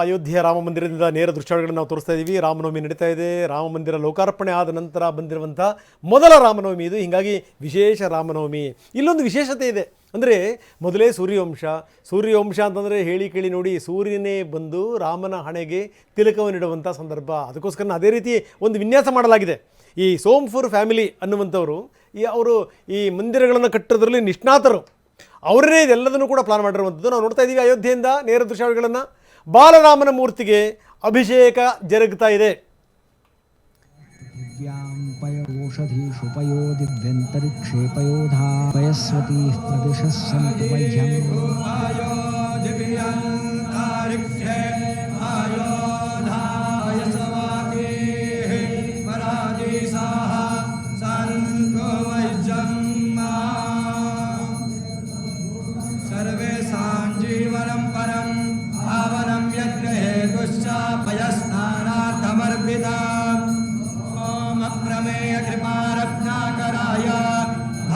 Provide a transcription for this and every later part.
ಅಯೋಧ್ಯೆಯ ರಾಮ ಮಂದಿರದಿಂದ ನೇರ ದೃಶ್ಯಾವಳಿಗಳನ್ನು ನಾವು ತೋರಿಸ್ತಾ ಇದ್ದೀವಿ. ರಾಮನವಮಿ ನಡೀತಾ ಇದೆ. ರಾಮ ಮಂದಿರ ಲೋಕಾರ್ಪಣೆ ಆದ ನಂತರ ಬಂದಿರುವಂಥ ಮೊದಲ ರಾಮನವಮಿ ಇದು. ಹೀಗಾಗಿ ವಿಶೇಷ ರಾಮನವಮಿ. ಇಲ್ಲೊಂದು ವಿಶೇಷತೆ ಇದೆ. ಅಂದರೆ ಮೊದಲೇ ಸೂರ್ಯವಂಶ ಅಂತಂದರೆ ಹೇಳಿ ಕೇಳಿ ನೋಡಿ, ಸೂರ್ಯನೇ ಬಂದು ರಾಮನ ಹಣೆಗೆ ತಿಲಕವನ್ನಿಡುವಂಥ ಸಂದರ್ಭ. ಅದಕ್ಕೋಸ್ಕರ ಅದೇ ರೀತಿ ಒಂದು ವಿನ್ಯಾಸ ಮಾಡಲಾಗಿದೆ. ಈ ಸೋಮ್ಪುರ್ ಫ್ಯಾಮಿಲಿ ಅನ್ನುವಂಥವರು ಅವರು ಈ ಮಂದಿರಗಳನ್ನು ಕಟ್ಟೋದ್ರಲ್ಲಿ ನಿಷ್ಣಾತರು. ಅವರೇ ಇದೆಲ್ಲದನ್ನು ಕೂಡ ಪ್ಲಾನ್ ಮಾಡಿರುವಂಥದ್ದು. ನಾವು ನೋಡ್ತಾ ಇದ್ದೀವಿ ಅಯೋಧ್ಯೆಯಿಂದ ನೇರ ದೃಶ್ಯಾವಳಿಗಳನ್ನು. ಬಾಲರಾಮನ ಮೂರ್ತಿಗೆ ಅಭಿಷೇಕ ಜರುಗ್ತಾ ಇದೆ.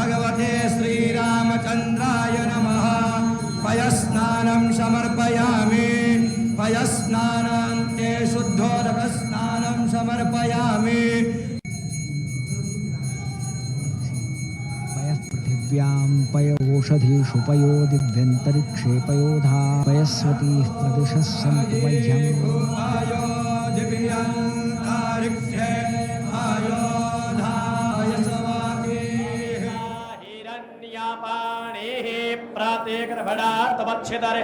भगवते श्रीरामचंद्राय नमः। पयस्नानं समर्पयामि। पयस्नानान्ते शुद्धोदकस्नानं समर्पयामि। पृथिव्यां पयोषधीषु पयो दिव्यन्तरिक्षे पयोधा पयस्वतीः प्रदिशः सन्तु मह्यम्। प्रातेर्भडार्थमच्छिदरे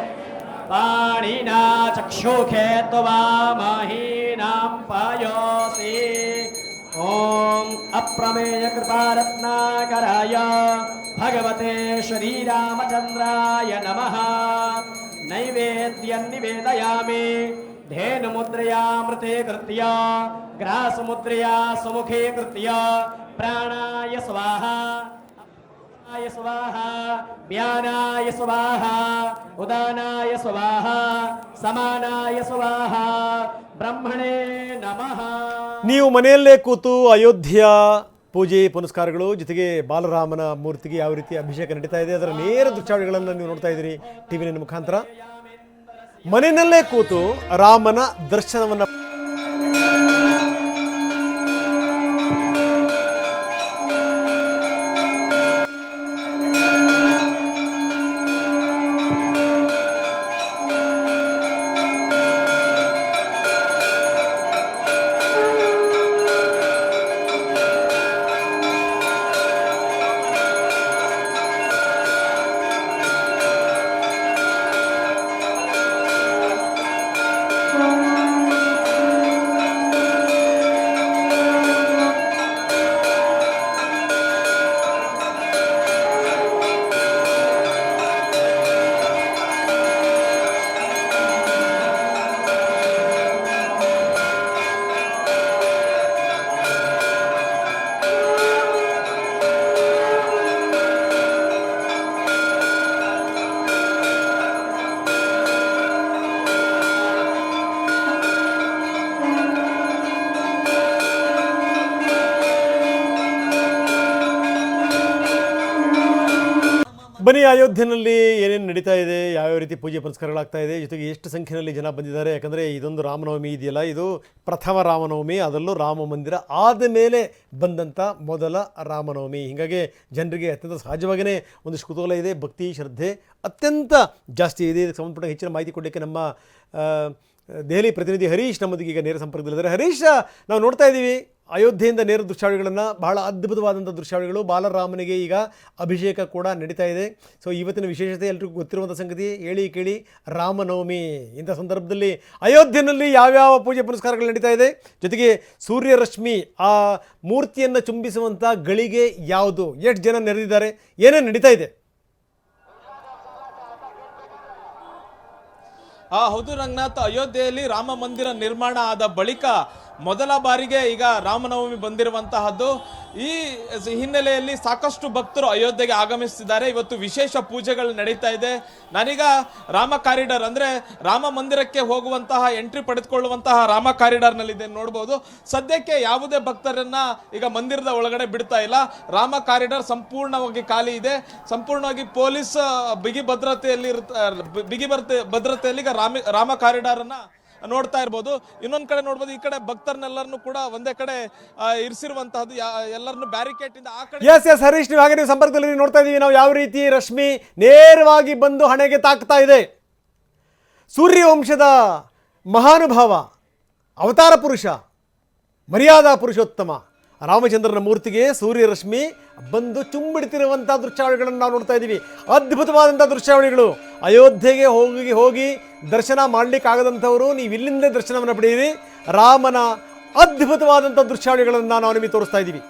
पाणिना चक्षुखे त्वामहीनां पायोसि। ॐ अप्रमेय कृपारत्नाकराय भगवते श्रीरामचन्द्राय नमः। नैवेद्यं निवेदयामि। धेनुमुद्रया मृते कृत्य ग्रासमुद्रया सुमुखे कृत्य प्राणाय स्वाहा स्वाहा व्यानाय स्वाहा उदानाय स्वाहा समानाय स्वाहा ब्रह्मणे नमः। ನೀವು ಮನೆಯಲ್ಲೇ ಕೂತು ಅಯೋಧ್ಯೆಯ ಪೂಜೆ ಪುನಸ್ಕಾರಗಳು ಜೊತೆಗೆ ಬಾಲರಾಮನ ಮೂರ್ತಿಗೆ ಯಾವ ರೀತಿ ಅಭಿಷೇಕ ನಡೀತಾ ಇದೆ ಅದರ ನೇರ ದೃಶ್ಯಾವಳಿಗಳನ್ನು ನೀವು ನೋಡ್ತಾ ಇದ್ದೀರಿ ಟಿವಿನ ಮುಖಾಂತರ. ಮನೆಯಲ್ಲೇ ಕೂತು ರಾಮನ ದರ್ಶನವನ್ನು ಬನ್ನಿ ಅಯೋಧ್ಯೆಯಲ್ಲಿ ಏನೇನು ನಡೀತಾ ಇದೆ, ಯಾವ್ಯಾವ ರೀತಿ ಪೂಜೆ ಪುನಸ್ಕಾರಗಳಾಗ್ತಾ ಇದೆ, ಜೊತೆಗೆ ಎಷ್ಟು ಸಂಖ್ಯೆಯಲ್ಲಿ ಜನ ಬಂದಿದ್ದಾರೆ. ಯಾಕಂದರೆ ಇದೊಂದು ರಾಮನವಮಿ ಇದೆಯಲ್ಲ, ಇದು ಪ್ರಥಮ ರಾಮನವಮಿ, ಅದರಲ್ಲೂ ರಾಮ ಮಂದಿರ ಆದ ಮೇಲೆ ಬಂದಂಥ ಮೊದಲ ರಾಮನವಮಿ. ಹೀಗಾಗಿ ಜನರಿಗೆ ಅತ್ಯಂತ ಸಹಜವಾಗಿಯೇ ಒಂದಿಷ್ಟು ಕುತೂಹಲ ಇದೆ, ಭಕ್ತಿ ಶ್ರದ್ಧೆ ಅತ್ಯಂತ ಜಾಸ್ತಿ ಇದೆ. ಇದಕ್ಕೆ ಸಂಬಂಧಪಟ್ಟ ಹೆಚ್ಚಿನ ಮಾಹಿತಿ ಕೊಡಲಿಕ್ಕೆ ನಮ್ಮ ದೆಹಲಿ ಪ್ರತಿನಿಧಿ ಹರೀಶ್ ನಮ್ಮೊಂದಿಗೆ ಈಗ ನೇರ ಸಂಪರ್ಕದಲ್ಲಿದ್ದಾರೆ. ಹರೀಶ್, ನಾವು ನೋಡ್ತಾ ಇದ್ದೀವಿ ಅಯೋಧ್ಯೆಯಿಂದ ನೇರ ದೃಶ್ಯಾವಳಿಗಳನ್ನು, ಬಹಳ ಅದ್ಭುತವಾದಂಥ ದೃಶ್ಯಾವಳಿಗಳು. ಬಾಲರಾಮನಿಗೆ ಈಗ ಅಭಿಷೇಕ ಕೂಡ ನಡೀತಾ ಇದೆ. ಸೊ ಇವತ್ತಿನ ವಿಶೇಷತೆ ಎಲ್ರಿಗೂ ಗೊತ್ತಿರುವಂಥ ಸಂಗತಿ, ಹೇಳಿ ಕೇಳಿ ರಾಮನವಮಿ. ಇಂಥ ಸಂದರ್ಭದಲ್ಲಿ ಅಯೋಧ್ಯೆಯಲ್ಲಿ ಯಾವ್ಯಾವ ಪೂಜೆ ಪುನಸ್ಕಾರಗಳು ನಡೀತಾ ಇದೆ, ಜೊತೆಗೆ ಸೂರ್ಯರಶ್ಮಿ ಆ ಮೂರ್ತಿಯನ್ನು ಚುಂಬಿಸುವಂಥ ಗಳಿಗೆ ಯಾವುದು, ಎಷ್ಟು ಜನ ನೆರೆದಿದ್ದಾರೆ, ಏನೇನು ನಡೀತಾ ಇದೆ? ಹೌದು ರಂಗನಾಥ್, ಅಯೋಧ್ಯೆಯಲ್ಲಿ ರಾಮ ಮಂದಿರ ನಿರ್ಮಾಣ ಆದ ಬಳಿಕ ಮೊದಲ ಬಾರಿಗೆ ಈಗ ರಾಮನವಮಿ ಬಂದಿರುವಂತಹದ್ದು. ಈ ಹಿನ್ನೆಲೆಯಲ್ಲಿ ಸಾಕಷ್ಟು ಭಕ್ತರು ಅಯೋಧ್ಯೆಗೆ ಆಗಮಿಸುತ್ತಿದ್ದಾರೆ. ಇವತ್ತು ವಿಶೇಷ ಪೂಜೆಗಳು ನಡೀತಾ ಇದೆ. ನಾನೀಗ ರಾಮ ಕಾರಿಡಾರ್ ಅಂದ್ರೆ ರಾಮ ಮಂದಿರಕ್ಕೆ ಹೋಗುವಂತಹ ಎಂಟ್ರಿ ಪಡೆದುಕೊಳ್ಳುವಂತಹ ರಾಮ ಕಾರಿಡಾರ್ ನಲ್ಲಿ ನೋಡಬಹುದು. ಸದ್ಯಕ್ಕೆ ಯಾವುದೇ ಭಕ್ತರನ್ನ ಈಗ ಮಂದಿರದ ಒಳಗಡೆ ಬಿಡ್ತಾ ಇಲ್ಲ. ರಾಮ ಕಾರಿಡಾರ್ ಸಂಪೂರ್ಣವಾಗಿ ಖಾಲಿ ಇದೆ. ಸಂಪೂರ್ಣವಾಗಿ ಪೊಲೀಸ್ ಬಿಗಿ ಭದ್ರತೆಯಲ್ಲಿ ಈಗ ರಾಮ ಕಾರಿಡಾರ್ ಅನ್ನ ನೋಡ್ತಾ ಇರ್ಬೋದು. ಇನ್ನೊಂದ್ ಕಡೆ ನೋಡ್ಬೋದು, ಈ ಕಡೆ ಭಕ್ತರನ್ನೆಲ್ಲರನ್ನು ಕೂಡ ಒಂದೇ ಕಡೆ ಇರಿಸಿರುವಂತಹದ್ದು, ಎಲ್ಲರನ್ನು ಬ್ಯಾರಿಕೇಡ್ ಇಂದ ಆ ಕಡೆ. ಎಸ್ ಹರೀಶ್, ನೀವು ಹಾಗೆ ನೀವು ಸಂಪರ್ಕದಲ್ಲಿ ನೋಡ್ತಾ ಇದ್ದೀವಿ ನಾವು ಯಾವ ರೀತಿ ರಶ್ಮಿ ನೇರವಾಗಿ ಬಂದು ಹಣೆಗೆ ತಾಕ್ತಾ ಇದೆ. ಸೂರ್ಯವಂಶದ ಮಹಾನುಭಾವ, ಅವತಾರ ಪುರುಷ, ಮರ್ಯಾದಾ ಪುರುಷೋತ್ತಮ ರಾಮಚಂದ್ರನ ಮೂರ್ತಿಗೆ ಸೂರ್ಯರಶ್ಮಿ ಬಂದು ಚುಂಬಿಡ್ತಿರುವಂಥ ದೃಶ್ಯಾವಳಿಗಳನ್ನು ನಾವು ನೋಡ್ತಾ ಇದ್ದೀವಿ. ಅದ್ಭುತವಾದಂಥ ದೃಶ್ಯಾವಳಿಗಳು. ಅಯೋಧ್ಯೆಗೆ ಹೋಗಿ ದರ್ಶನ ಮಾಡಲಿಕ್ಕಾಗದಂಥವರು ನೀವು ಇಲ್ಲಿಂದೇ ದರ್ಶನವನ್ನು ಪಡೆಯಿರಿ. ರಾಮನ ಅದ್ಭುತವಾದಂಥ ದೃಶ್ಯಾವಳಿಗಳನ್ನು ನಾವು ನಿಮಗೆ ತೋರಿಸ್ತಾ ಇದ್ದೀವಿ.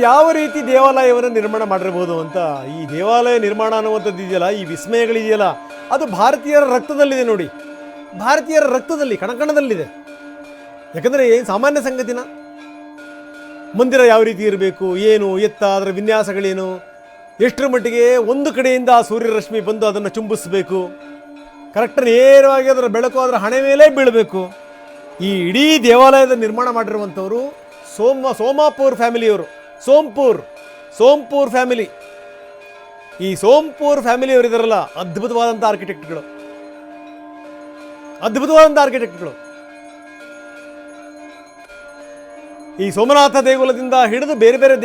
ಯಾವ ರೀತಿ ದೇವಾಲಯವನ್ನು ನಿರ್ಮಾಣ ಮಾಡಿರಬಹುದು ಅಂತ. ಈ ದೇವಾಲಯ ನಿರ್ಮಾಣ ಅನ್ನುವಂಥದ್ದು ಇದೆಯಲ್ಲ, ಈ ವಿಸ್ಮಯಗಳಿದೆಯಲ್ಲ, ಅದು ಭಾರತೀಯರ ರಕ್ತದಲ್ಲಿದೆ ನೋಡಿ. ಭಾರತೀಯರ ರಕ್ತದಲ್ಲಿ, ಕಣಕಣದಲ್ಲಿದೆ. ಯಾಕಂದರೆ ಏನು ಸಾಮಾನ್ಯ ಸಂಗತಿನ, ಮಂದಿರ ಯಾವ ರೀತಿ ಇರಬೇಕು, ಏನು ಎತ್ತ, ಅದರ ವಿನ್ಯಾಸಗಳೇನು, ಎಷ್ಟರ ಮಟ್ಟಿಗೆ ಒಂದು ಕಡೆಯಿಂದ ಸೂರ್ಯರಶ್ಮಿ ಬಂದು ಅದನ್ನು ಚುಂಬಿಸಬೇಕು, ಕರೆಕ್ಟ್ ನೇರವಾಗಿ ಅದರ ಬೆಳಕು ಅದರ ಹಣೆ ಮೇಲೆ ಬೀಳಬೇಕು. ಈ ಇಡೀ ದೇವಾಲಯದ ನಿರ್ಮಾಣ ಮಾಡಿರುವಂಥವರು ಸೋಮಾಪುರ್ ಫ್ಯಾಮಿಲಿಯವರು. ಸೋಂಪುರ್ ಫ್ಯಾಮಿಲಿ. ಈ ಸೋಂಪುರ್ ಫ್ಯಾಮಿಲಿಯವರು ಇದಾರಲ್ಲ, ಅದ್ಭುತವಾದಂಥ ಆರ್ಕಿಟೆಕ್ಟ್ಗಳು. ಈ ಸೋಮನಾಥ ದೇಗುಲದಿಂದ ಹಿಡಿದು ಬೇರೆ ಬೇರೆ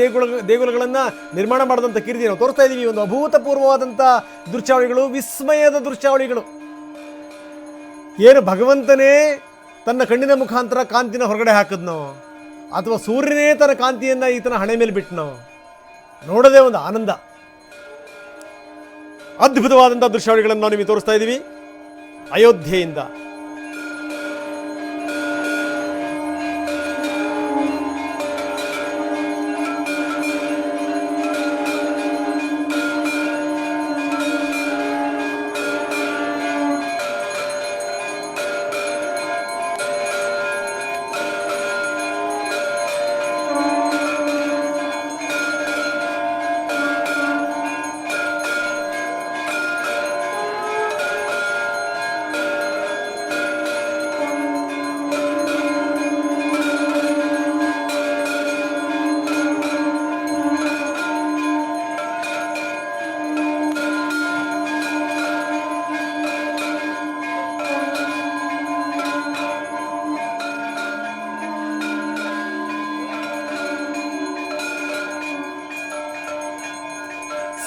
ದೇಗುಲಗಳನ್ನು ನಿರ್ಮಾಣ ಮಾಡಿದಂಥ ಕೀರ್ತಿ ನಾವು ತೋರಿಸ್ತಾ ಇದ್ದೀವಿ. ಒಂದು ಅಭೂತಪೂರ್ವವಾದಂಥ ದೃಶ್ಯಾವಳಿಗಳು, ವಿಸ್ಮಯದ ದೃಶ್ಯಾವಳಿಗಳು. ಏನು ಭಗವಂತನೇ ತನ್ನ ಕಣ್ಣಿನ ಮುಖಾಂತರ ಕಾಂತಿನ ಹೊರಗಡೆ ಹಾಕಿದ್ನೋ, ಅಥವಾ ಸೂರ್ಯನೇ ತನ್ನ ಕಾಂತಿಯನ್ನು ಈತನ ಹಣೆ ಮೇಲೆ ಬಿಟ್ಟನೋ, ನೋಡೋದೇ ಒಂದು ಆನಂದ. ಅದ್ಭುತವಾದಂಥ ದೃಶ್ಯಾವಳಿಗಳನ್ನು ನಾವು ನಿಮಗೆ ತೋರಿಸ್ತಾ ಇದ್ದೀವಿ ಅಯೋಧ್ಯೆಯಿಂದ.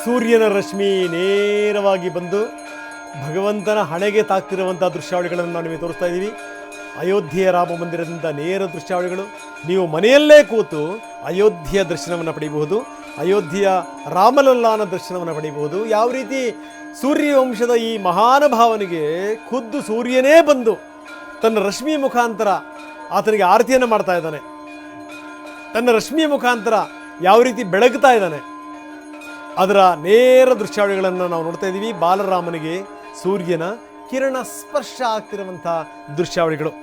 ಸೂರ್ಯನ ರಶ್ಮಿ ನೇರವಾಗಿ ಬಂದು ಭಗವಂತನ ಹಣೆಗೆ ತಾಕ್ತಿರುವಂಥ ದೃಶ್ಯಾವಳಿಗಳನ್ನು ನಾವು ನಿಮಗೆ ತೋರಿಸ್ತಾ ಇದ್ದೀವಿ. ಅಯೋಧ್ಯೆಯ ರಾಮ ಮಂದಿರದಿಂದ ನೇರ ದೃಶ್ಯಾವಳಿಗಳು. ನೀವು ಮನೆಯಲ್ಲೇ ಕೂತು ಅಯೋಧ್ಯೆಯ ದರ್ಶನವನ್ನು ಪಡೆಯಬಹುದು. ಅಯೋಧ್ಯೆಯ ರಾಮಲಲ್ಲಾನ ದರ್ಶನವನ್ನು ಪಡೆಯಬಹುದು. ಯಾವ ರೀತಿ ಸೂರ್ಯವಂಶದ ಈ ಮಹಾನುಭಾವನಿಗೆ ಖುದ್ದು ಸೂರ್ಯನೇ ಬಂದು ತನ್ನ ರಶ್ಮಿ ಮುಖಾಂತರ ಆತನಿಗೆ ಆರತಿಯನ್ನು ಮಾಡ್ತಾ ಇದ್ದಾನೆ, ತನ್ನ ರಶ್ಮಿಯ ಮುಖಾಂತರ ಯಾವ ರೀತಿ ಬೆಳಗ್ತಾ ಇದ್ದಾನೆ, ಅದರ ನೇರ ದೃಶ್ಯಾವಳಿಗಳನ್ನು ನಾವು ನೋಡ್ತಾ ಇದ್ದೀವಿ. ಬಾಲರಾಮನಿಗೆ ಸೂರ್ಯನ ಕಿರಣ ಸ್ಪರ್ಶ ಆಗ್ತಿರುವಂಥ ದೃಶ್ಯಾವಳಿಗಳು.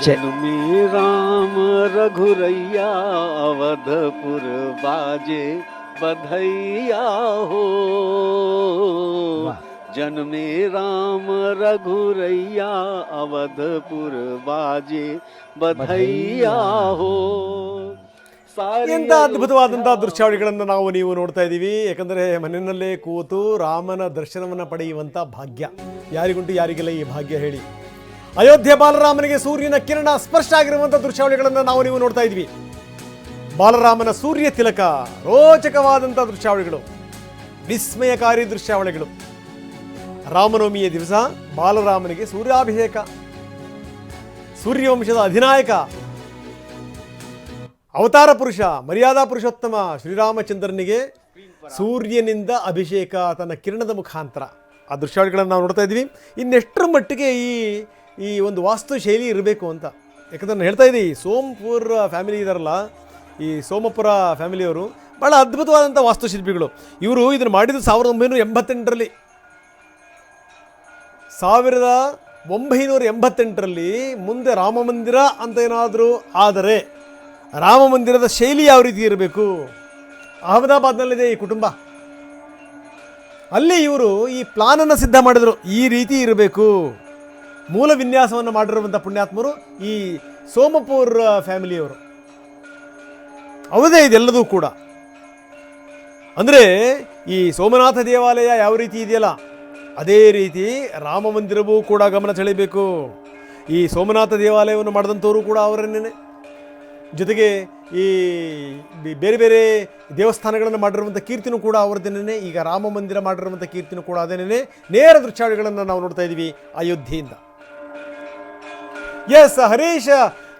जन्मे राम रघुरैया अवधपुर बाजे बधैया हो। जन्मे राम रघुरैया अवधपुर बाजे बधैया हो। ಎಂಥ ಅದ್ಭುತವಾದಂಥ ದೃಶ್ಯಾವಳಿಗಳನ್ನು ನಾವು ನೀವು ನೋಡ್ತಾ ಇದ್ದೀವಿ. ಯಾಕಂದರೆ ಮನೆಯಲ್ಲೇ ಕೂತು ರಾಮನ ದರ್ಶನವನ್ನು ಪಡೆಯುವಂಥ ಭಾಗ್ಯ ಯಾರಿಗುಂಟು, ಯಾರಿಗೆಲ್ಲ ಈ ಭಾಗ್ಯ ಹೇಳಿ. ಅಯೋಧ್ಯೆ ಬಾಲರಾಮನಿಗೆ ಸೂರ್ಯನ ಕಿರಣ ಸ್ಪರ್ಶ ಆಗಿರುವಂಥ ದೃಶ್ಯಾವಳಿಗಳನ್ನು ನಾವು ನೀವು ನೋಡ್ತಾ ಇದ್ವಿ. ಬಾಲರಾಮನ ಸೂರ್ಯ ತಿಲಕ, ರೋಚಕವಾದಂಥ ದೃಶ್ಯಾವಳಿಗಳು, ವಿಸ್ಮಯಕಾರಿ ದೃಶ್ಯಾವಳಿಗಳು. ರಾಮನವಮಿಯ ದಿವಸ ಬಾಲರಾಮನಿಗೆ ಸೂರ್ಯಾಭಿಷೇಕ, ಸೂರ್ಯವಂಶದ ಅಧಿನಾಯಕ, ಅವತಾರ ಪುರುಷ, ಮರ್ಯಾದಾ ಪುರುಷೋತ್ತಮ ಶ್ರೀರಾಮಚಂದ್ರನಿಗೆ ಸೂರ್ಯನಿಂದ ಅಭಿಷೇಕ ತನ್ನ ಕಿರಣದ ಮುಖಾಂತರ. ಆ ದೃಶ್ಯಾವಳಿಗಳನ್ನು ನಾವು ನೋಡ್ತಾ ಇದ್ವಿ. ಇನ್ನೆಷ್ಟರ ಮಟ್ಟಿಗೆ ಈ ಒಂದು ವಾಸ್ತು ಶೈಲಿ ಇರಬೇಕು ಅಂತ. ಯಾಕಂದ್ರೆ ನಾನು ಹೇಳ್ತಾ ಇದ್ದೀನಿ, ಸೋಮಪುರ ಫ್ಯಾಮಿಲಿ ಇದಾರಲ್ಲ, ಈ ಸೋಮಪುರ ಫ್ಯಾಮಿಲಿಯವರು ಭಾಳ ಅದ್ಭುತವಾದಂಥ ವಾಸ್ತುಶಿಲ್ಪಿಗಳು. ಇವರು ಇದನ್ನು ಮಾಡಿದ್ದು 1988ರಲ್ಲಿ. 1988ರಲ್ಲಿ ಮುಂದೆ ರಾಮ ಮಂದಿರ ಅಂತ ಏನಾದರೂ ಆದರೆ ರಾಮ ಮಂದಿರದ ಶೈಲಿ ಯಾವ ರೀತಿ ಇರಬೇಕು, ಅಹಮದಾಬಾದ್ನಲ್ಲಿದೆ ಈ ಕುಟುಂಬ, ಅಲ್ಲಿ ಇವರು ಈ ಪ್ಲಾನನ್ನು ಸಿದ್ಧ ಮಾಡಿದರು. ಈ ರೀತಿ ಇರಬೇಕು, ಮೂಲ ವಿನ್ಯಾಸವನ್ನು ಮಾಡಿರುವಂಥ ಪುಣ್ಯಾತ್ಮರು ಈ ಸೋಮಪುರ್ ಫ್ಯಾಮಿಲಿಯವರು. ಅವದೇ ಇದೆಲ್ಲದೂ ಕೂಡ. ಅಂದರೆ ಈ ಸೋಮನಾಥ ದೇವಾಲಯ ಯಾವ ರೀತಿ ಇದೆಯಲ್ಲ, ಅದೇ ರೀತಿ ರಾಮ ಮಂದಿರವೂ ಕೂಡ ಗಮನ ಸೆಳೆಯಬೇಕು. ಈ ಸೋಮನಾಥ ದೇವಾಲಯವನ್ನು ಮಾಡಿದಂಥವರು ಕೂಡ ಅವರನ್ನೇ, ಜೊತೆಗೆ ಈ ಬೇರೆ ಬೇರೆ ದೇವಸ್ಥಾನಗಳನ್ನು ಮಾಡಿರುವಂಥ ಕೀರ್ತಿನೂ ಕೂಡ ಅವರದೇನೇ. ಈಗ ರಾಮ ಮಂದಿರ ಮಾಡಿರುವಂಥ ಕೀರ್ತಿನೂ ಕೂಡ ಅದೇನೇ. ನೇರ ದೃಶ್ಯಾವಳಿಗಳನ್ನು ನಾವು ನೋಡ್ತಾ ಇದ್ದೀವಿ ಅಯೋಧ್ಯೆಯಿಂದ. ಎಸ್ ಹರೀಶ್,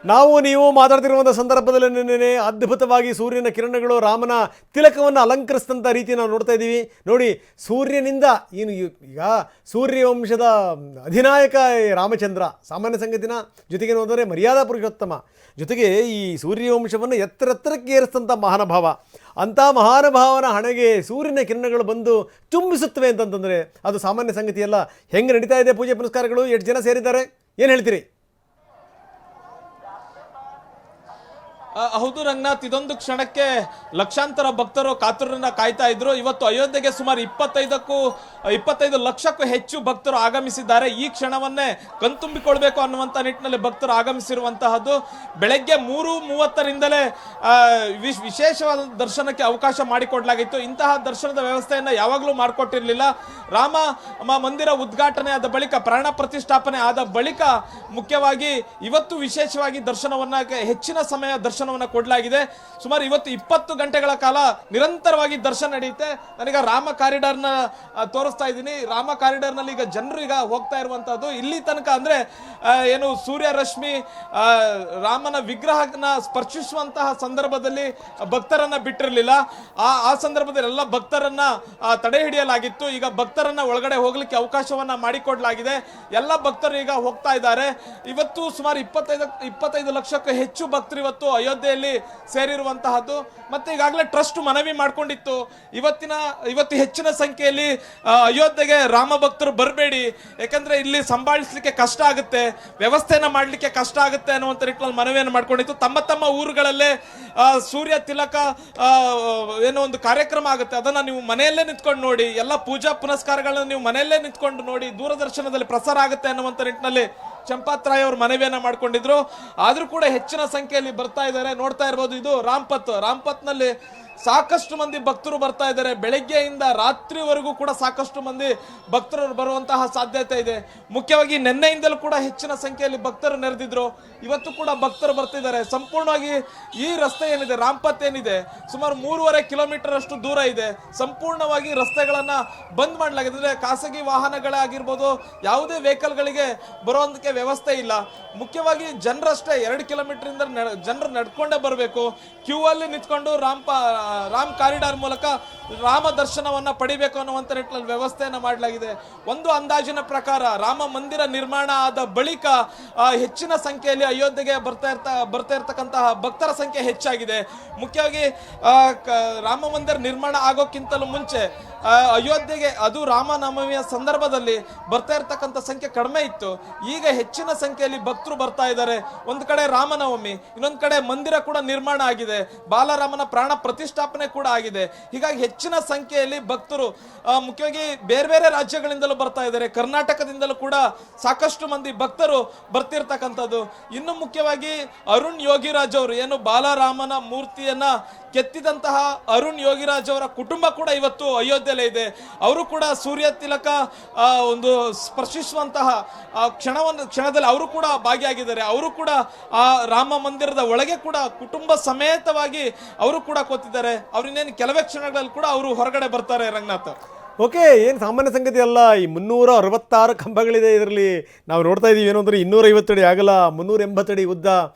ನಾವು ನೀವು ಮಾತಾಡ್ತಿರುವಂಥ ಸಂದರ್ಭದಲ್ಲಿ ಅದ್ಭುತವಾಗಿ ಸೂರ್ಯನ ಕಿರಣಗಳು ರಾಮನ ತಿಲಕವನ್ನು ಅಲಂಕರಿಸಿದಂಥ ರೀತಿ ನಾವು ನೋಡ್ತಾ ಇದ್ದೀವಿ. ನೋಡಿ, ಸೂರ್ಯನಿಂದ ಈಗ ಸೂರ್ಯವಂಶದ ಅಧಿನಾಯಕ ರಾಮಚಂದ್ರ, ಸಾಮಾನ್ಯ ಸಂಗತಿನ, ಜೊತೆಗೆ ನೋಡಿದರೆ ಮರ್ಯಾದಾ ಪುರುಷೋತ್ತಮ, ಜೊತೆಗೆ ಈ ಸೂರ್ಯವಂಶವನ್ನು ಎತ್ತರಕ್ಕೆ ಏರಿಸಿದಂಥ ಮಹಾನುಭಾವ. ಅಂಥ ಮಹಾನುಭಾವನ ಹಣೆಗೆ ಸೂರ್ಯನ ಕಿರಣಗಳು ಬಂದು ಚುಂಬಿಸುತ್ತವೆ ಅಂತಂತಂದರೆ ಅದು ಸಾಮಾನ್ಯ ಸಂಗತಿಯಲ್ಲ. ಹೆಂಗೆ ನಡೀತಾ ಇದೆ ಪೂಜೆ ಪುನಸ್ಕಾರಗಳು? ಎಷ್ಟು ಜನ ಸೇರಿದ್ದಾರೆ, ಏನು ಹೇಳ್ತೀರಿ? ಹೌದು ರಂಗನಾಥ್, ಇದೊಂದು ಕ್ಷಣಕ್ಕೆ ಲಕ್ಷಾಂತರ ಭಕ್ತರು ಕಾತುರನ್ನ ಕಾಯ್ತಾ ಇದ್ರು. ಇವತ್ತು ಅಯೋಧ್ಯೆಗೆ ಸುಮಾರು 25 ಲಕ್ಷಕ್ಕೂ ಹೆಚ್ಚು ಭಕ್ತರು ಆಗಮಿಸಿದ್ದಾರೆ. ಈ ಕ್ಷಣವನ್ನೇ ಕಣ್ತುಂಬಿಕೊಳ್ಬೇಕು ಅನ್ನುವಂಥ ನಿಟ್ಟಿನಲ್ಲಿ ಭಕ್ತರು ಆಗಮಿಸಿರುವಂತಹದ್ದು. ಬೆಳಗ್ಗೆ 3:30ರಿಂದಲೇ ವಿಶೇಷವಾದ ದರ್ಶನಕ್ಕೆ ಅವಕಾಶ ಮಾಡಿಕೊಡ್ಲಾಗಿತ್ತು. ಇಂತಹ ದರ್ಶನದ ವ್ಯವಸ್ಥೆಯನ್ನು ಯಾವಾಗಲೂ ಮಾಡಿಕೊಟ್ಟಿರಲಿಲ್ಲ. ರಾಮ ಮಂದಿರ ಉದ್ಘಾಟನೆ ಆದ ಬಳಿಕ, ಪ್ರಾಣ ಪ್ರತಿಷ್ಠಾಪನೆ ಆದ ಬಳಿಕ ಮುಖ್ಯವಾಗಿ ಇವತ್ತು ವಿಶೇಷವಾಗಿ ದರ್ಶನವನ್ನ, ಹೆಚ್ಚಿನ ಸಮಯ ದರ್ಶನವನ್ನು ಕೊಡಲಾಗಿದೆ. ಸುಮಾರು ಇವತ್ತು 20 ಗಂಟೆಗಳ ಕಾಲ ನಿರಂತರವಾಗಿ ದರ್ಶನ ನಡೆಯುತ್ತೆ. ನಾನೀಗ ರಾಮ ಕಾರಿಡಾರ್ನ ತೋರಿಸ್ತಾ ಇದ್ದೀನಿ. ರಾಮ ಕಾರಿಡಾರ್ನಲ್ಲಿ ಈಗ ಜನರು ಈಗ ಹೋಗ್ತಾ ಇರುವಂತಹದ್ದು. ಇಲ್ಲಿ ತನಕ ಅಂದ್ರೆ ಏನು ಸೂರ್ಯ ರಶ್ಮಿ ರಾಮನ ವಿಗ್ರಹನ ಸ್ಪರ್ಶಿಸುವಂತಹ ಸಂದರ್ಭದಲ್ಲಿ ಭಕ್ತರನ್ನ ಬಿಟ್ಟಿರಲಿಲ್ಲ. ಆ ಸಂದರ್ಭದಲ್ಲಿ ಎಲ್ಲ ಭಕ್ತರನ್ನ ತಡೆ ಹಿಡಿಯಲಾಗಿತ್ತು. ಈಗ ಭಕ್ತರನ್ನ ಒಳಗಡೆ ಹೋಗ್ಲಿಕ್ಕೆ ಅವಕಾಶವನ್ನ ಮಾಡಿಕೊಡ್ಲಾಗಿದೆ. ಎಲ್ಲ ಭಕ್ತರು ಈಗ ಹೋಗ್ತಾ ಇದ್ದಾರೆ. ಇವತ್ತು ಸುಮಾರು 25 ಲಕ್ಷಕ್ಕೂ ಹೆಚ್ಚು ಭಕ್ತರು ಇವತ್ತು ಅಯೋಧ್ಯೆಯಲ್ಲಿ ಸೇರಿರುವಂತಹದ್ದು. ಮತ್ತೆ ಈಗಾಗಲೇ ಟ್ರಸ್ಟ್ ಮನವಿ ಮಾಡ್ಕೊಂಡಿತ್ತು, ಇವತ್ತು ಹೆಚ್ಚಿನ ಸಂಖ್ಯೆಯಲ್ಲಿ ಅಯೋಧ್ಯೆಗೆ ರಾಮ ಭಕ್ತರು ಬರಬೇಡಿ, ಯಾಕಂದ್ರೆ ಇಲ್ಲಿ ಸಂಭಾಳಿಸ್ಲಿಕ್ಕೆ ಕಷ್ಟ ಆಗುತ್ತೆ, ವ್ಯವಸ್ಥೆನ ಮಾಡ್ಲಿಕ್ಕೆ ಕಷ್ಟ ಆಗುತ್ತೆ ಅನ್ನುವಂಥ ನಿಟ್ಟಿನಲ್ಲಿ ಮನವಿಯನ್ನು ಮಾಡ್ಕೊಂಡಿತ್ತು. ತಮ್ಮ ಊರುಗಳಲ್ಲೇ ಸೂರ್ಯ ತಿಲಕ ಏನೋ ಒಂದು ಕಾರ್ಯಕ್ರಮ ಆಗುತ್ತೆ, ಅದನ್ನ ನೀವು ಮನೆಯಲ್ಲೇ ನಿಂತ್ಕೊಂಡು ನೋಡಿ, ಎಲ್ಲ ಪೂಜಾ ಪುನಸ್ಕಾರಗಳನ್ನ ನೀವು ಮನೆಯಲ್ಲೇ ನಿಂತ್ಕೊಂಡು ನೋಡಿ, ದೂರದರ್ಶನದಲ್ಲಿ ಪ್ರಸಾರ ಆಗುತ್ತೆ ಅನ್ನುವಂಥ ನಿಟ್ಟಿನಲ್ಲಿ ಚಂಪಾತ್ ರಾಯ್ ಅವರು ಮನವಿಯನ್ನ ಮಾಡ್ಕೊಂಡಿದ್ರು. ಆದ್ರೂ ಕೂಡ ಹೆಚ್ಚಿನ ಸಂಖ್ಯೆಯಲ್ಲಿ ಬರ್ತಾ ಇದ್ದಾರೆ. ನೋಡ್ತಾ ಇರ್ಬೋದು, ಇದು ರಾಮ್ಪಥ್ ನಲ್ಲಿ ಸಾಕಷ್ಟು ಮಂದಿ ಭಕ್ತರು ಬರ್ತಾ ಇದ್ದಾರೆ. ಬೆಳಗ್ಗೆಯಿಂದ ರಾತ್ರಿವರೆಗೂ ಕೂಡ ಸಾಕಷ್ಟು ಮಂದಿ ಭಕ್ತರು ಬರುವಂತಹ ಸಾಧ್ಯತೆ ಇದೆ. ಮುಖ್ಯವಾಗಿ ನಿನ್ನೆಯಿಂದಲೂ ಕೂಡ ಹೆಚ್ಚಿನ ಸಂಖ್ಯೆಯಲ್ಲಿ ಭಕ್ತರು ನೆರೆದಿದ್ರು. ಇವತ್ತು ಕೂಡ ಭಕ್ತರು ಬರ್ತಿದ್ದಾರೆ. ಸಂಪೂರ್ಣವಾಗಿ ಈ ರಸ್ತೆ ಏನಿದೆ, ರಾಮ್ಪಥ್ ಏನಿದೆ, ಸುಮಾರು 3.5 ಕಿಲೋಮೀಟರ್ ಅಷ್ಟು ದೂರ ಇದೆ. ಸಂಪೂರ್ಣವಾಗಿ ರಸ್ತೆಗಳನ್ನ ಬಂದ್ ಮಾಡಲಾಗಿದೆ. ಅಂದ್ರೆ ಖಾಸಗಿ ವಾಹನಗಳೇ ಆಗಿರ್ಬೋದು, ಯಾವುದೇ ವೆಹಿಕಲ್ಗಳಿಗೆ ಬರುವಂತಕ್ಕೆ ವ್ಯವಸ್ಥೆ ಇಲ್ಲ. ಮುಖ್ಯವಾಗಿ ಜನರಷ್ಟೇ 2 ಕಿಲೋಮೀಟರ್ ಇಂದ ಜನರು ನಡ್ಕೊಂಡೇ ಬರಬೇಕು. ಕ್ಯೂ ಅಲ್ಲಿ ನಿಂತ್ಕೊಂಡು ರಾಮ್ ಕಾರಿಡಾರ್ ಮೂಲಕ ರಾಮ ದರ್ಶನವನ್ನ ಪಡಿಬೇಕು ಅನ್ನುವಂತ ನಿಟ್ಟಿನಲ್ಲಿ ವ್ಯವಸ್ಥೆಯನ್ನ ಮಾಡಲಾಗಿದೆ. ಒಂದು ಅಂದಾಜಿನ ಪ್ರಕಾರ ರಾಮ ಮಂದಿರ ನಿರ್ಮಾಣ ಆದ ಬಳಿಕ ಹೆಚ್ಚಿನ ಸಂಖ್ಯೆಯಲ್ಲಿ ಅಯೋಧ್ಯೆಗೆ ಬರ್ತಾ ಇರ್ತಕ್ಕಂತಹ ಭಕ್ತರ ಸಂಖ್ಯೆ ಹೆಚ್ಚಾಗಿದೆ. ಮುಖ್ಯವಾಗಿ ರಾಮ ಮಂದಿರ ನಿರ್ಮಾಣ ಆಗೋಕ್ಕಿಂತಲೂ ಮುಂಚೆ ಅಯೋಧ್ಯೆಗೆ ಅದು ರಾಮನವಮಿಯ ಸಂದರ್ಭದಲ್ಲಿ ಬರ್ತಾ ಇರ್ತಕ್ಕಂಥ ಸಂಖ್ಯೆ ಕಡಿಮೆ ಇತ್ತು. ಈಗ ಹೆಚ್ಚಿನ ಸಂಖ್ಯೆಯಲ್ಲಿ ಭಕ್ತರು ಬರ್ತಾ ಇದ್ದಾರೆ. ಒಂದು ಕಡೆ ರಾಮನವಮಿ, ಇನ್ನೊಂದು ಕಡೆ ಮಂದಿರ ಕೂಡ ನಿರ್ಮಾಣ ಆಗಿದೆ, ಬಾಲರಾಮನ ಪ್ರಾಣ ಪ್ರತಿಷ್ಠಾಪನೆ ಕೂಡ ಆಗಿದೆ. ಹೀಗಾಗಿ ಹೆಚ್ಚಿನ ಸಂಖ್ಯೆಯಲ್ಲಿ ಭಕ್ತರು ಮುಖ್ಯವಾಗಿ ಬೇರೆ ಬೇರೆ ರಾಜ್ಯಗಳಿಂದಲೂ ಬರ್ತಾ ಇದ್ದಾರೆ. ಕರ್ನಾಟಕದಿಂದಲೂ ಕೂಡ ಸಾಕಷ್ಟು ಮಂದಿ ಭಕ್ತರು ಬರ್ತಿರ್ತಕ್ಕಂಥದ್ದು. ಇನ್ನು ಮುಖ್ಯವಾಗಿ ಅರುಣ್ ಯೋಗಿರಾಜ್ ಅವರು ಏನು ಬಾಲರಾಮನ ಮೂರ್ತಿಯನ್ನ ಕೆತ್ತಿದಂತಹ ಅರುಣ್ ಯೋಗಿರಾಜ್ ಅವರ ಕುಟುಂಬ ಕೂಡ ಇವತ್ತು ಅಯೋಧ್ಯೆಯಲ್ಲೇ ಇದೆ. ಅವರು ಕೂಡ ಸೂರ್ಯ ತಿಲಕ ಒಂದು ಸ್ಪರ್ಶಿಸುವಂತಹ ಕ್ಷಣದಲ್ಲಿ ಅವರು ಕೂಡ ಭಾಗಿಯಾಗಿದ್ದಾರೆ. ಅವರು ಕೂಡ ಆ ರಾಮ ಮಂದಿರದ ಒಳಗೆ ಕೂಡ ಕುಟುಂಬ ಸಮೇತವಾಗಿ ಅವರು ಕೂಡ ಕೂತಿದ್ದಾರೆ. ಅವ್ರಿನ್ನೇನು ಕೆಲವೇ ಕ್ಷಣಗಳಲ್ಲಿ ಕೂಡ ಅವರು ಹೊರಗಡೆ ಬರ್ತಾರೆ. ರಂಗನಾಥ್, ಓಕೆ, ಏನು ಸಾಮಾನ್ಯ ಸಂಗತಿ ಅಲ್ಲ. ಈ 366 ಕಂಬಗಳಿದೆ ಇದರಲ್ಲಿ. ನಾವು ನೋಡ್ತಾ ಇದ್ದೀವಿ ಏನು ಅಂದರೆ 250 ಅಡಿ ಆಗಲ್ಲ, 380 ಅಡಿ ಉದ್ದ,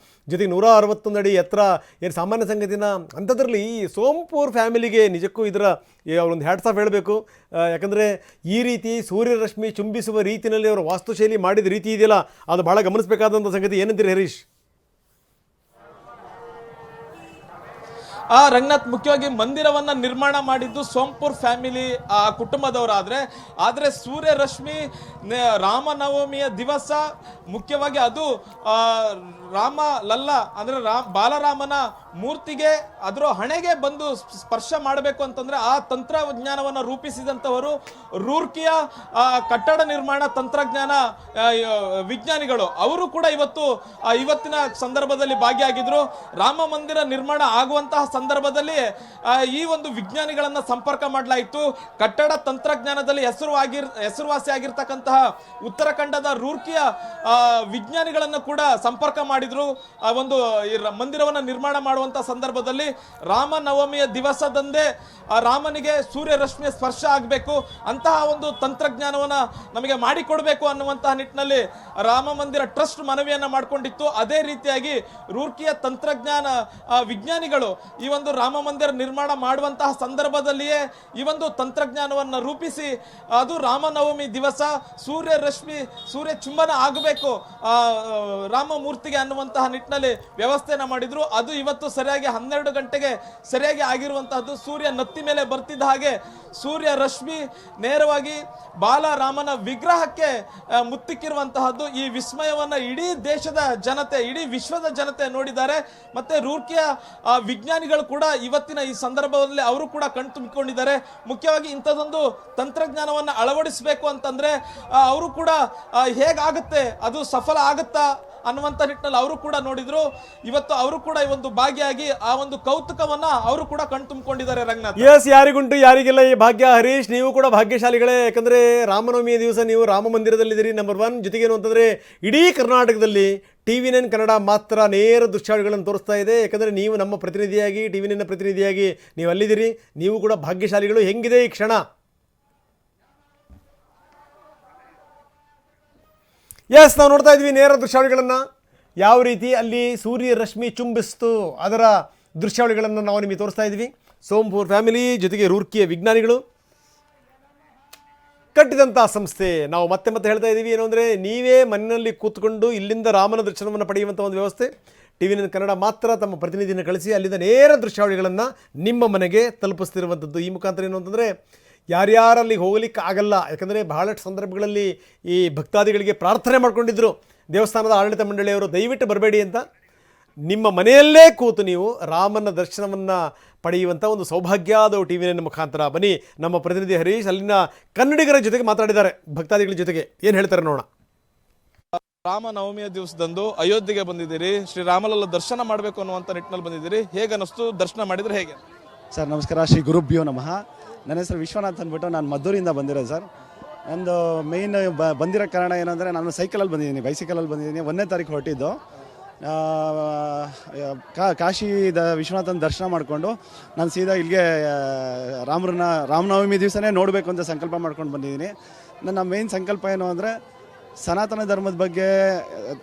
ಜೊತೆಗೆ 161 ಅಡಿ ಎತ್ತರ. ಏನು ಸಾಮಾನ್ಯ ಸಂಗತಿನ ಅಂಥದ್ರಲ್ಲಿ ಈ ಸೋಂಪುರ್ ಫ್ಯಾಮಿಲಿಗೆ ನಿಜಕ್ಕೂ ಇದರ ಒಂದು ಹ್ಯಾಟ್ಸ್ ಆಫ್ ಹೇಳಬೇಕು. ಯಾಕಂದರೆ ಈ ರೀತಿ ಸೂರ್ಯರಶ್ಮಿ ಚುಂಬಿಸುವ ರೀತಿಯಲ್ಲಿ ಅವರ ವಾಸ್ತುಶೈಲಿ ಮಾಡಿದ ರೀತಿ ಇದೆಯಲ್ಲ, ಅದು ಭಾಳ ಗಮನಿಸಬೇಕಾದಂಥ ಸಂಗತಿ. ಏನಂತೀರಿ ಹರೀಶ್? ರಂಗನಾಥ್, ಮುಖ್ಯವಾಗಿ ಮಂದಿರವನ್ನ ನಿರ್ಮಾಣ ಮಾಡಿದ್ದು ಸೋಂಪುರ್ ಫ್ಯಾಮಿಲಿ ಕುಟುಂಬದವರಾದ್ರೆ ಸೂರ್ಯ ರಶ್ಮಿ ರಾಮನವಮಿಯ ದಿವಸ ಮುಖ್ಯವಾಗಿ ಅದು ರಾಮ ಲಲ್ಲ ಅಂದ್ರೆ ಬಾಲರಾಮನ ಮೂರ್ತಿಗೆ ಅದರ ಹಣೆಗೆ ಬಂದು ಸ್ಪರ್ಶ ಮಾಡಬೇಕು ಅಂತಂದ್ರೆ ಆ ತಂತ್ರಜ್ಞಾನವನ್ನ ರೂಪಿಸಿದಂಥವರು ರೂರ್ಕಿಯ ಕಟ್ಟಡ ನಿರ್ಮಾಣ ತಂತ್ರಜ್ಞಾನ ವಿಜ್ಞಾನಿಗಳು. ಅವರು ಕೂಡ ಇವತ್ತಿನ ಸಂದರ್ಭದಲ್ಲಿ ಭಾಗಿಯಾಗಿದ್ರು. ರಾಮ ಮಂದಿರ ನಿರ್ಮಾಣ ಆಗುವಂತಹ ಸಂದರ್ಭದಲ್ಲಿ ಈ ಒಂದು ವಿಜ್ಞಾನಿಗಳನ್ನ ಸಂಪರ್ಕ ಮಾಡಲಾಯಿತು. ಕಟ್ಟಡ ತಂತ್ರಜ್ಞಾನದಲ್ಲಿ ಹೆಸರುವಾಸಿ ಆಗಿರ್ತಕ್ಕಂತಹ ಉತ್ತರಾಖಂಡದ ರೂರ್ಕಿಯ ವಿಜ್ಞಾನಿಗಳನ್ನ ಕೂಡ ಸಂಪರ್ಕ ಮಾಡಿದ್ರು. ಒಂದು ಮಂದಿರವನ್ನ ನಿರ್ಮಾಣ ಮಾಡುವಂತಹ ಸಂದರ್ಭದಲ್ಲಿ ರಾಮನವಮಿಯ ದಿವಸದಂದೇ ರಾಮನಿಗೆ ಸೂರ್ಯ ರಶ್ಮಿಯ ಸ್ಪರ್ಶ ಆಗಬೇಕು, ಅಂತಹ ಒಂದು ತಂತ್ರಜ್ಞಾನವನ್ನ ನಮಗೆ ಮಾಡಿಕೊಡ್ಬೇಕು ಅನ್ನುವಂತಹ ನಿಟ್ಟಿನಲ್ಲಿ ರಾಮ ಮಂದಿರ ಟ್ರಸ್ಟ್ ಮನವಿಯನ್ನ ಮಾಡಿಕೊಂಡಿತ್ತು. ಅದೇ ರೀತಿಯಾಗಿ ರೂರ್ಕಿಯ ತಂತ್ರಜ್ಞಾನ ವಿಜ್ಞಾನಿಗಳು ಈ ಒಂದು ರಾಮ ಮಂದಿರ ನಿರ್ಮಾಣ ಮಾಡುವಂತಹ ಸಂದರ್ಭದಲ್ಲಿಯೇ ಈ ಒಂದು ತಂತ್ರಜ್ಞಾನವನ್ನು ರೂಪಿಸಿ ಅದು ರಾಮನವಮಿ ದಿವಸ ಸೂರ್ಯ ಚುಂಬನ ಆಗಬೇಕು ರಾಮ ಮೂರ್ತಿಗೆ ಅನ್ನುವಂತಹ ನಿಟ್ಟಿನಲ್ಲಿ ವ್ಯವಸ್ಥೆಯನ್ನ ಮಾಡಿದ್ರು. ಅದು ಇವತ್ತು ಸರಿಯಾಗಿ 12 ಗಂಟೆಗೆ ಸರಿಯಾಗಿ ಆಗಿರುವಂತಹದ್ದು. ಸೂರ್ಯ ನತ್ತಿ ಮೇಲೆ ಬರ್ತಿದ್ದ ಹಾಗೆ ಸೂರ್ಯ ರಶ್ಮಿ ನೇರವಾಗಿ ಬಾಲರಾಮನ ವಿಗ್ರಹಕ್ಕೆ ಮುತ್ತಿಕ್ಕಿರುವಂತಹದ್ದು. ಈ ವಿಸ್ಮಯವನ್ನ ಇಡೀ ದೇಶದ ಜನತೆ, ಇಡೀ ವಿಶ್ವದ ಜನತೆ ನೋಡಿದ್ದಾರೆ. ಮತ್ತೆ ರೂರ್ಕಿಯ ವಿಜ್ಞಾನಿಗಳು ಕೂಡ ಇವತ್ತಿನ ಈ ಸಂದರ್ಭದಲ್ಲಿ ಅವರು ಕೂಡ ಕಣ್ತುಂಬಿಕೊಂಡಿದ್ದಾರೆ. ಮುಖ್ಯವಾಗಿ ಇಂಥದ್ದೊಂದು ತಂತ್ರಜ್ಞಾನವನ್ನು ಅಳವಡಿಸಬೇಕು ಅಂತಂದ್ರೆ ಅವರು ಕೂಡ ಹೇಗಾಗುತ್ತೆ, ಅದು ಸಫಲ ಆಗುತ್ತಾ ಅನ್ನುವಂತ ನಿಟ್ಟಿನಲ್ಲಿ ಅವರು ಕೂಡ ನೋಡಿದ್ರು. ಇವತ್ತು ಅವರು ಕೂಡ ಈ ಒಂದು ಭಾಗಿಯಾಗಿ ಆ ಒಂದು ಕೌತುಕವನ್ನ ಅವರು ಕೂಡ ಕಣ್ತುಂಬಿಕೊಂಡಿದ್ದಾರೆ. ರಂಗನಾಥ್, ಎಸ್, ಯಾರಿಗುಂಟು ಯಾರಿಗೆಲ್ಲ ಈ ಭಾಗ್ಯ. ಹರೀಶ್, ನೀವು ಕೂಡ ಭಾಗ್ಯಶಾಲಿಗಳೇ. ಯಾಕಂದ್ರೆ ರಾಮನವಮಿಯ ದಿವಸ ನೀವು ರಾಮ ಮಂದಿರದಲ್ಲಿದ್ದೀರಿ, ನಂಬರ್ 1. ಜೊತೆಗೇನು ಅಂತಂದ್ರೆ ಇಡೀ ಕರ್ನಾಟಕದಲ್ಲಿ TV9 ಕನ್ನಡ ಮಾತ್ರ ನೇರ ದೃಶ್ಯಾವಳಿಗಳನ್ನು ತೋರಿಸ್ತಾ ಇದೆ. ಯಾಕಂದರೆ ನೀವು ನಮ್ಮ ಪ್ರತಿನಿಧಿಯಾಗಿ, TV9 ಪ್ರತಿನಿಧಿಯಾಗಿ ನೀವು ಅಲ್ಲಿದ್ದೀರಿ. ನೀವು ಕೂಡ ಭಾಗ್ಯಶಾಲಿಗಳು. ಹೆಂಗಿದೆ ಈ ಕ್ಷಣ? ಎಸ್, ನಾವು ನೋಡ್ತಾ ಇದ್ವಿ ನೇರ ದೃಶ್ಯಾವಳಿಗಳನ್ನು, ಯಾವ ರೀತಿ ಅಲ್ಲಿ ಸೂರ್ಯ ರಶ್ಮಿ ಚುಂಬಿಸ್ತು ಅದರ ದೃಶ್ಯಾವಳಿಗಳನ್ನು ನಾವು ನಿಮಗೆ ತೋರಿಸ್ತಾ ಇದ್ವಿ. ಸೋಂಪುರ್ ಫ್ಯಾಮಿಲಿ ಜೊತೆಗೆ ರೂರ್ಕಿಯ ವಿಜ್ಞಾನಿಗಳು ಕಟ್ಟಿದಂಥ ಸಂಸ್ಥೆ. ನಾವು ಮತ್ತೆ ಹೇಳ್ತಾ ಇದ್ದೀವಿ ಏನು ಅಂದರೆ, ನೀವೇ ಮನೆಯಲ್ಲಿ ಕೂತ್ಕೊಂಡು ಇಲ್ಲಿಂದ ರಾಮನ ದರ್ಶನವನ್ನು ಪಡೆಯುವಂಥ ಒಂದು ವ್ಯವಸ್ಥೆ TV9 ಕನ್ನಡ ಮಾತ್ರ ತಮ್ಮ ಪ್ರತಿನಿಧಿಯನ್ನು ಕಳಿಸಿ ಅಲ್ಲಿಂದ ನೇರ ದೃಶ್ಯಾವಳಿಗಳನ್ನು ನಿಮ್ಮ ಮನೆಗೆ ತಲುಪಿಸ್ತಿರುವಂಥದ್ದು. ಈ ಮುಖಾಂತರ ಏನು ಅಂತಂದರೆ ಯಾರ್ಯಾರಲ್ಲಿ ಹೋಗ್ಲಿಕ್ಕೆ ಆಗಲ್ಲ. ಯಾಕಂದರೆ ಬಹಳಷ್ಟು ಸಂದರ್ಭಗಳಲ್ಲಿ ಈ ಭಕ್ತಾದಿಗಳಿಗೆ ಪ್ರಾರ್ಥನೆ ಮಾಡ್ಕೊಂಡಿದ್ರು ದೇವಸ್ಥಾನದ ಆಡಳಿತ ಮಂಡಳಿಯವರು, ದಯವಿಟ್ಟು ಬರಬೇಡಿ ಅಂತ. ನಿಮ್ಮ ಮನೆಯಲ್ಲೇ ಕೂತು ನೀವು ರಾಮನ ದರ್ಶನವನ್ನು ಪಡೆಯುವಂಥ ಒಂದು ಸೌಭಾಗ್ಯ ಅದು TV9 ಮುಖಾಂತರ. ಬನ್ನಿ, ನಮ್ಮ ಪ್ರತಿನಿಧಿ ಹರೀಶ್ ಅಲ್ಲಿನ ಕನ್ನಡಿಗರ ಜೊತೆಗೆ ಮಾತಾಡಿದ್ದಾರೆ, ಭಕ್ತಾದಿಗಳ ಜೊತೆಗೆ. ಏನು ಹೇಳ್ತಾರೆ ನೋಡೋಣ. ರಾಮನವಮಿಯ ದಿವಸದಂದು ಅಯೋಧ್ಯೆಗೆ ಬಂದಿದ್ದೀರಿ, ಶ್ರೀರಾಮಲಲ್ಲ ದರ್ಶನ ಮಾಡಬೇಕು ಅನ್ನುವಂಥ ನಿಟ್ಟಿನಲ್ಲಿ ಬಂದಿದ್ದೀರಿ. ಹೇಗೆ ಅನ್ನಿಸ್ತು? ದರ್ಶನ ಮಾಡಿದ್ರೆ ಹೇಗೆ? ಸರ್ ನಮಸ್ಕಾರ, ಶ್ರೀ ಗುರುಭ್ಯೋ ನಮಃ. ನನ್ನ ಹೆಸರು ವಿಶ್ವನಾಥ್ ಅಂದ್ಬಿಟ್ಟು ನಾನು ಮದ್ದೂರಿಂದ ಬಂದಿರೋದು ಸರ್. ನಂದು ಮೇಯ್ನ್ ಬಂದಿರೋ ಕಾರಣ ಏನಂದರೆ, ನಾನು ಸೈಕಲಲ್ಲಿ ಬಂದಿದ್ದೀನಿ, ಬೈಸಿಕಲಲ್ಲಿ ಬಂದಿದ್ದೀನಿ. 1ನೇ ತಾರೀಕು ಹೊರಟಿದ್ದು ಕಾಶಿ ವಿಶ್ವನಾಥನ ದರ್ಶನ ಮಾಡಿಕೊಂಡು ನಾನು ಸೀದಾ ಇಲ್ಲಿಗೆ ರಾಮನವಮಿ ದಿವಸನೇ ನೋಡಬೇಕು ಅಂತ ಸಂಕಲ್ಪ ಮಾಡ್ಕೊಂಡು ಬಂದಿದ್ದೀನಿ. ನನ್ನ ಮೇಯ್ನ್ ಸಂಕಲ್ಪ ಏನು ಅಂದರೆ, ಸನಾತನ ಧರ್ಮದ ಬಗ್ಗೆ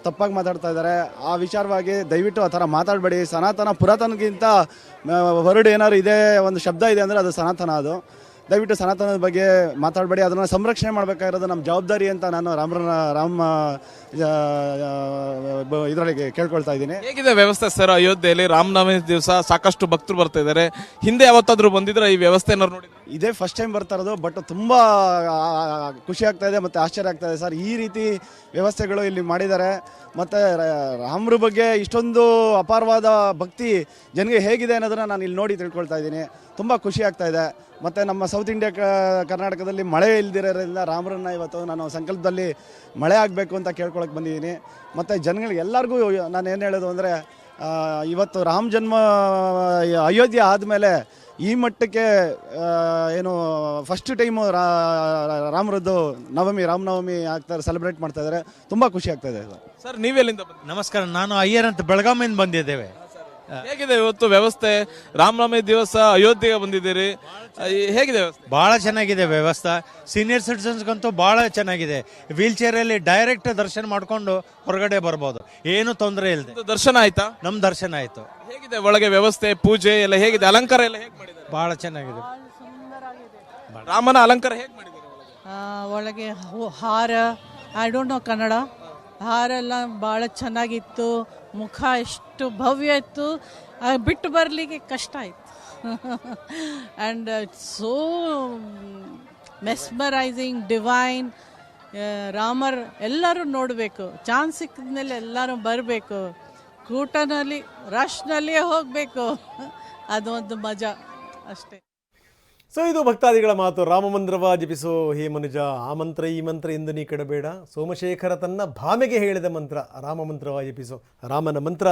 ತಪ್ಪಾಗಿ ಮಾತಾಡ್ತಾ ಇದ್ದಾರೆ. ಆ ವಿಚಾರವಾಗಿ ದಯವಿಟ್ಟು ಆ ಥರ ಮಾತಾಡಬೇಡಿ. ಸನಾತನ ಪುರಾತನಗಿಂತ ಹೊರಡು ಏನಾದ್ರು ಇದೆ, ಒಂದು ಶಬ್ದ ಇದೆ ಅಂದರೆ ಅದು ಸನಾತನ. ಅದು ದಯವಿಟ್ಟು ಸನಾತನದ ಬಗ್ಗೆ ಮಾತಾಡಬೇಡಿ. ಅದನ್ನು ಸಂರಕ್ಷಣೆ ಮಾಡಬೇಕಾಗಿರೋದು ನಮ್ಮ ಜವಾಬ್ದಾರಿ ಅಂತ ನಾನು ರಾಮ ಇದರೊಳಗೆ ಕೇಳ್ಕೊಳ್ತಾ ಇದ್ದೀನಿ. ಹೇಗಿದೆ ವ್ಯವಸ್ಥೆ ಸರ್ ಅಯೋಧ್ಯೆಯಲ್ಲಿ? ರಾಮನವಮಿ ದಿವಸ ಸಾಕಷ್ಟು ಭಕ್ತರು ಬರ್ತಾ ಇದ್ದಾರೆ. ಹಿಂದೆ ಯಾವತ್ತಾದ್ರೂ ಬಂದಿದ್ರೆ ಈ ವ್ಯವಸ್ಥೆ ನೋಡಿ? ಇದೇ ಫಸ್ಟ್ ಟೈಮ್ ಬರ್ತಾ ಇರೋದು, ಬಟ್ ತುಂಬ ಖುಷಿ ಆಗ್ತಾ ಇದೆ ಮತ್ತು ಆಶ್ಚರ್ಯ ಆಗ್ತಾ ಇದೆ ಸರ್. ಈ ರೀತಿ ವ್ಯವಸ್ಥೆಗಳು ಇಲ್ಲಿ ಮಾಡಿದ್ದಾರೆ. ಮತ್ತು ರಾಮರ ಬಗ್ಗೆ ಇಷ್ಟೊಂದು ಅಪಾರವಾದ ಭಕ್ತಿ ಜನಗೆ ಹೇಗಿದೆ ಅನ್ನೋದನ್ನು ನಾನು ಇಲ್ಲಿ ನೋಡಿ ತಿಳ್ಕೊಳ್ತಾ ಇದ್ದೀನಿ. ತುಂಬ ಖುಷಿ ಆಗ್ತಾ ಇದೆ. ಮತ್ತು ನಮ್ಮ ಸೌತ್ ಇಂಡಿಯಾ ಕರ್ನಾಟಕದಲ್ಲಿ ಮಳೆ ಇಲ್ದಿರೋದ್ರಿಂದ ರಾಮರನ್ನ ಇವತ್ತು ನಾನು ಸಂಕಲ್ಪದಲ್ಲಿ ಮಳೆ ಆಗಬೇಕು ಅಂತ ಕೇಳ್ಕೊಳಕ್ಕೆ ಬಂದಿದ್ದೀನಿ. ಮತ್ತು ಜನಗಳಿಗೆ ಎಲ್ಲರಿಗೂ ನಾನು ಏನು ಹೇಳೋದು ಅಂದರೆ, ಇವತ್ತು ರಾಮ ಜನ್ಮ ಅಯೋಧ್ಯೆ ಆದಮೇಲೆ ಈ ಮಟ್ಟಕ್ಕೆ ಏನು ಫಸ್ಟ್ ಟೈಮು ರಾಮರದ್ದು ರಾಮನವಮಿ ಆಗ್ತಾರೆ, ಸೆಲೆಬ್ರೇಟ್ ಮಾಡ್ತಾ ಇದ್ದಾರೆ. ತುಂಬ ಖುಷಿ ಆಗ್ತಾ ಇದೆ ಸರ್. ನೀವೆಲ್ಲಿಂದ ಬಂದ್ರಿ? ನಮಸ್ಕಾರ, ನಾನು ಅಯ್ಯರ್ ಅಂತ ಬೆಳಗಾವಿಯಿಂದ ಬಂದಿದ್ದೇವೆ. ಹೇಗಿದೆ ಇವತ್ತು ವ್ಯವಸ್ಥೆ? ರಾಮನವಮಿ ದಿವಸ ಅಯೋಧ್ಯೆಗೆ ಬಂದಿದ್ದೀರಿ, ಹೇಗಿದೆ ವ್ಯವಸ್ಥೆ? ಬಹಳ ಚೆನ್ನಾಗಿದೆ ವ್ಯವಸ್ಥೆ. ಸೀನಿಯರ್ ಸಿಟಿಸನ್ಸ್ಗಂತೂ ಬಹಳ ಚೆನ್ನಾಗಿದೆ. ವೀಲ್ ಚೇರಲ್ಲಿ ಡೈರೆಕ್ಟ್ ದರ್ಶನ ಮಾಡ್ಕೊಂಡು ಹೊರಗಡೆ ಬರ್ಬೋದು, ಏನು ತೊಂದರೆ ಇಲ್ಲದೆ. ದರ್ಶನ ಆಯ್ತಾ? ನಮ್ಮ ದರ್ಶನ ಆಯ್ತು. ಹೇಗಿದೆ ಒಳಗೆ ವ್ಯವಸ್ಥೆ, ಪೂಜೆ ಎಲ್ಲ ಹೇಗಿದೆ? ಅಲಂಕಾರ ಎಲ್ಲ ಹೇಗೆ ಮಾಡಿದ್ದಾರೆ? ಬಹಳ ಚೆನ್ನಾಗಿದೆ. ರಾಮನ ಅಲಂಕಾರ ಹೇಗೆ ಮಾಡಿದ್ದಾರೆ ಒಳಗೆ ಹಾರ, ಐ ಡೋಂಟ್ ನೋ ಕನ್ನಡ, ಹಾರ ಎಲ್ಲ ಭಾಳ ಚೆನ್ನಾಗಿತ್ತು. ಮುಖ ಎಷ್ಟು ಭವ್ಯ ಇತ್ತು, ಬಿಟ್ಟು ಬರಲಿಕ್ಕೆ ಕಷ್ಟ ಆಯಿತು. And so mesmerising, divine. ರಾಮರ್ ಎಲ್ಲರೂ ನೋಡಬೇಕು, ಚಾನ್ಸ್ ಸಿಕ್ಕಿದ್ಮೇಲೆ ಎಲ್ಲರೂ ಬರಬೇಕು. ಕೂಟನಲ್ಲಿ ರಶ್ನಲ್ಲಿಯೇ ಹೋಗಬೇಕು, ಅದೊಂದು ಮಜಾ ಅಷ್ಟೇ. ಸೊ ಇದು ಭಕ್ತಾದಿಗಳ ಮಾತು. ರಾಮ ಮಂದಿರವ ಜಪಿಸೋ ಹೇ ಮನುಜ, ಆ ಮಂತ್ರ ಈ ಮಂತ್ರ ಎಂದು ನೀ ಕೆಡಬೇಡ. ಸೋಮಶೇಖರ ತನ್ನ ಭಾಮೆಗೆ ಹೇಳಿದ ಮಂತ್ರ ರಾಮ ಮಂತ್ರವ ಜಪಿಸೋ. ರಾಮನ ಮಂತ್ರ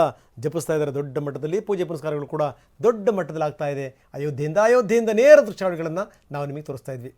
ಜಪಿಸ್ತಾ ಇದ್ದಾರೆ ದೊಡ್ಡ ಮಟ್ಟದಲ್ಲಿ. ಪೂಜೆ ಪುನಸ್ಕಾರಗಳು ಕೂಡ ದೊಡ್ಡ ಮಟ್ಟದಲ್ಲಿ ಆಗ್ತಾ ಇದೆ. ಅಯೋಧ್ಯೆಯಿಂದ ನೇರ ದೃಶ್ಯಾವಳಿಗಳನ್ನು ನಾವು ನಿಮಗೆ ತೋರಿಸ್ತಾ ಇದ್ವಿ.